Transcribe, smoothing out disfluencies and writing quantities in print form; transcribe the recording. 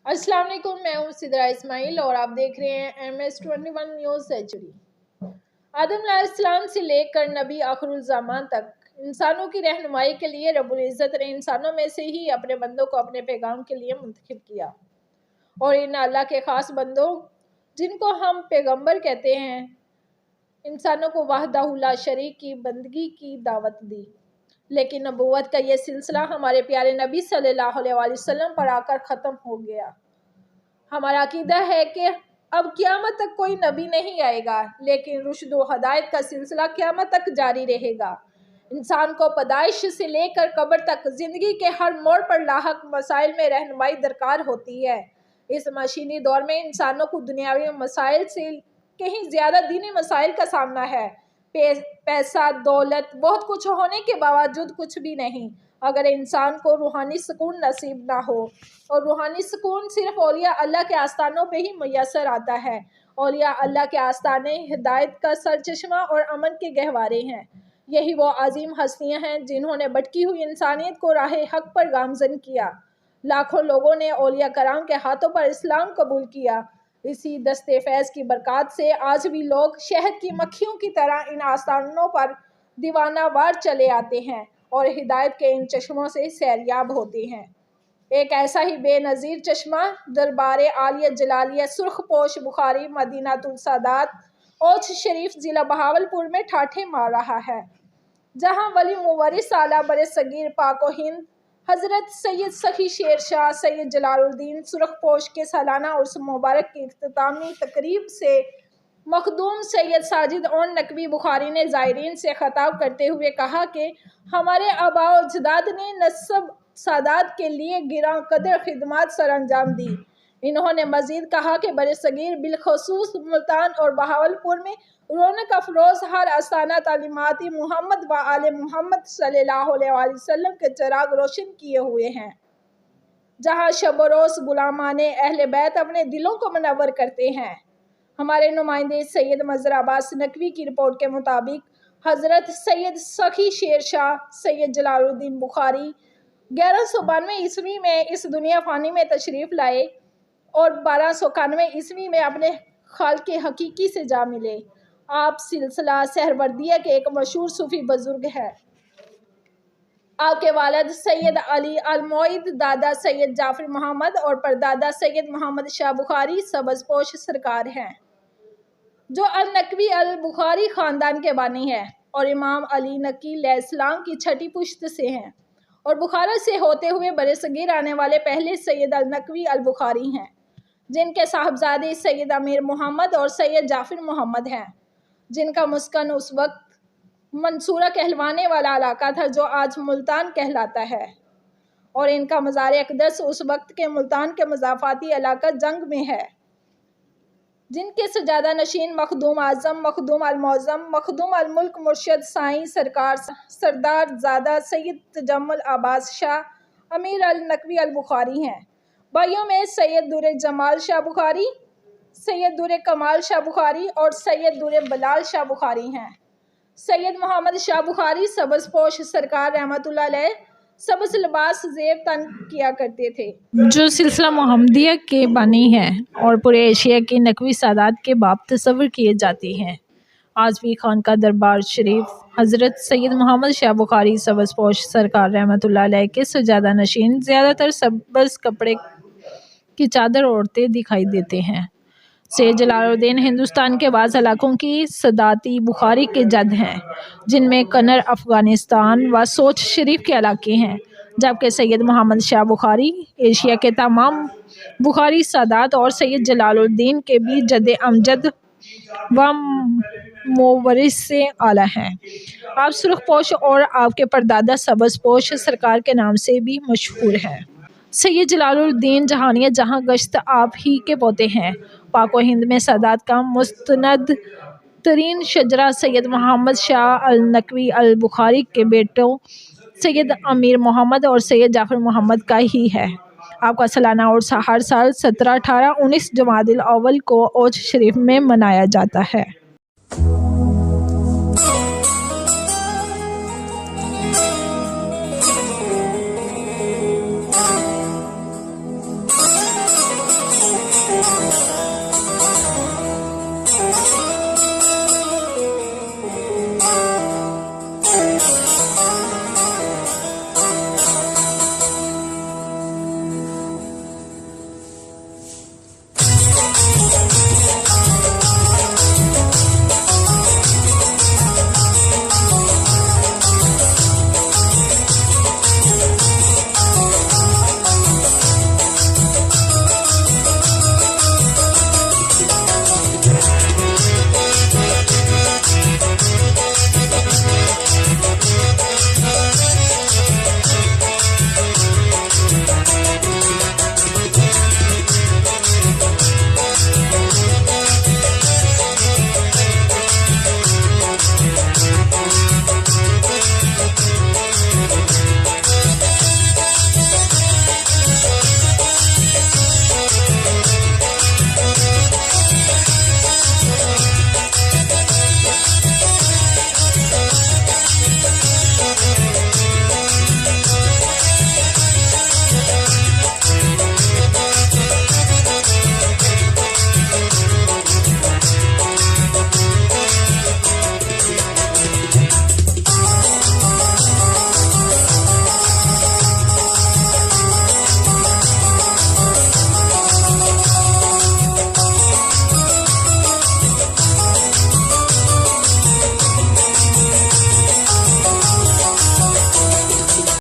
السلام علیکم، میں ہوں سدرا اسماعیل اور آپ دیکھ رہے ہیں MS21 نیوز سینچری۔ آدم علیہ السلام سے لے کر نبی آخر الزمان تک انسانوں کی رہنمائی کے لیے رب العزت نے انسانوں میں سے ہی اپنے بندوں کو اپنے پیغام کے لیے منتخب کیا، اور ان اللہ کے خاص بندوں جن کو ہم پیغمبر کہتے ہیں، انسانوں کو وحدہ لا شریک کی بندگی کی دعوت دی۔ لیکن نبوت کا یہ سلسلہ ہمارے پیارے نبی صلی اللہ علیہ وسلم پر آ کر ختم ہو گیا۔ ہمارا عقیدہ ہے کہ اب قیامت تک کوئی نبی نہیں آئے گا، لیکن رشد و ہدایت کا سلسلہ قیامت تک جاری رہے گا۔ انسان کو پیدائش سے لے کر قبر تک زندگی کے ہر موڑ پر لاحق مسائل میں رہنمائی درکار ہوتی ہے۔ اس مشینی دور میں انسانوں کو دنیاوی مسائل سے کہیں زیادہ دینی مسائل کا سامنا ہے۔ پیسہ، دولت، بہت کچھ ہونے کے باوجود کچھ بھی نہیں اگر انسان کو روحانی سکون نصیب نہ ہو، اور روحانی سکون صرف اولیاء اللہ کے آستانوں پہ ہی میسر آتا ہے۔ اولیاء اللہ کے آستانے ہدایت کا سرچشمہ اور امن کے گہوارے ہیں۔ یہی وہ عظیم ہستیاں ہیں جنہوں نے بھٹکی ہوئی انسانیت کو راہ حق پر گامزن کیا۔ لاکھوں لوگوں نے اولیاء کرام کے ہاتھوں پر اسلام قبول کیا۔ اسی دست فیض کی برکات سے آج بھی لوگ شہد کی مکھیوں کی طرح ان آستانوں پر دیوانہ وار چلے آتے ہیں اور ہدایت کے ان چشموں سے سیریاب ہوتے ہیں۔ ایک ایسا ہی بے نظیر چشمہ دربار عالیہ جلالیہ سرخ پوش بخاری مدینہ السادات اوچھ شریف ضلع بہاولپور میں ٹھاٹھے مار رہا ہے، جہاں ولی مورث اعلیٰ برصغیر پاک و ہند حضرت سید سخی شیر شاہ سید جلال الدین سرخ پوش کے سالانہ عرس مبارک کی اختتامی تقریب سے مخدوم سید ساجد اون نقوی بخاری نے زائرین سے خطاب کرتے ہوئے کہا کہ ہمارے آباء و اجداد نے نسب سادات کے لیے گراں قدر خدمات سر انجام دی۔ انہوں نے مزید کہا کہ برصغیر بالخصوص ملتان اور بہاولپور میں رونق افروز ہر آستانہ تعلیمات محمد و آل محمد صلی اللہ علیہ وسلم کے چراغ روشن کیے ہوئے ہیں، جہاں شب و روز غلامان اہل بیت اپنے دلوں کو منور کرتے ہیں۔ ہمارے نمائندے سید مظہر عباس نقوی کی رپورٹ کے مطابق حضرت سید سخی شیر شاہ سید جلال الدین بخاری 1192 عیسوی میں اس دنیا فانی میں تشریف لائے اور 1291 عیسوی میں اپنے خالق حقیقی سے جا ملے۔ آپ سلسلہ سہروردیہ کے ایک مشہور صوفی بزرگ ہیں۔ آپ کے والد سید علی الموعد، دادا سید جعفر محمد اور پردادا سید محمد شاہ بخاری سبز پوش سرکار ہیں، جو النقوی البخاری خاندان کے بانی ہیں اور امام علی نقی علیہ السلام کی چھٹی پشت سے ہیں، اور بخارا سے ہوتے ہوئے برصغیر آنے والے پہلے سید النقوی البخاری ہیں، جن کے صاحبزادے سید امیر محمد اور سید جعفر محمد ہیں، جن کا مسکن اس وقت منصورہ کہلوانے والا علاقہ تھا جو آج ملتان کہلاتا ہے، اور ان کا مزار اقدس اس وقت کے ملتان کے مضافاتی علاقہ جنگ میں ہے، جن کے سجادہ نشین مخدوم اعظم مخدوم المعظم مخدوم الملک مرشد سائیں سرکار سردار زادہ سید تجمل عباس شاہ امیر النقوی البخاری ہیں۔ بھائیوں میں سید در جمال شاہ بخاری، سید در کمال شاہ بخاری اور سید در بلال شاہ بخاری ہیں۔ سید محمد شاہ بخاری سبز پوش سرکار رحمت اللہ علیہ سبز لباس زیب تن کیا کرتے تھے، جو سلسلہ محمدیہ کے بانی ہیں اور پورے ایشیا کے نقوی سادات کے باب تصور کیے جاتے ہیں۔ آج بھی خانقاہ دربار شریف حضرت سید محمد شاہ بخاری سبز پوش سرکار رحمت اللہ علیہ کے سجادہ نشین زیادہ تر سبز کپڑے کی چادر اوڑھتے دکھائی دیتے ہیں۔ سید جلال الدین ہندوستان کے بعض علاقوں کی ساداتی بخاری کے جد ہیں، جن میں کنر افغانستان و سوچ شریف کے علاقے ہیں، جبکہ سید محمد شاہ بخاری ایشیا کے تمام بخاری سادات اور سید جلال الدین کے بھی جد امجد و مورث سے اعلیٰ ہیں۔ آپ سرخ پوش اور آپ کے پردادا سبز پوش سرکار کے نام سے بھی مشہور ہیں۔ سید جلال الدین جہانیہ جہاں گشت آپ ہی کے پوتے ہیں۔ پاک و ہند میں سادات کا مستند ترین شجرہ سید محمد شاہ النقوی البخاری کے بیٹوں سید امیر محمد اور سید جعفر محمد کا ہی ہے۔ آپ کا سالانہ عرس ہر سال 17، 18، 19 جمادی الاول کو اوچھ شریف میں منایا جاتا ہے۔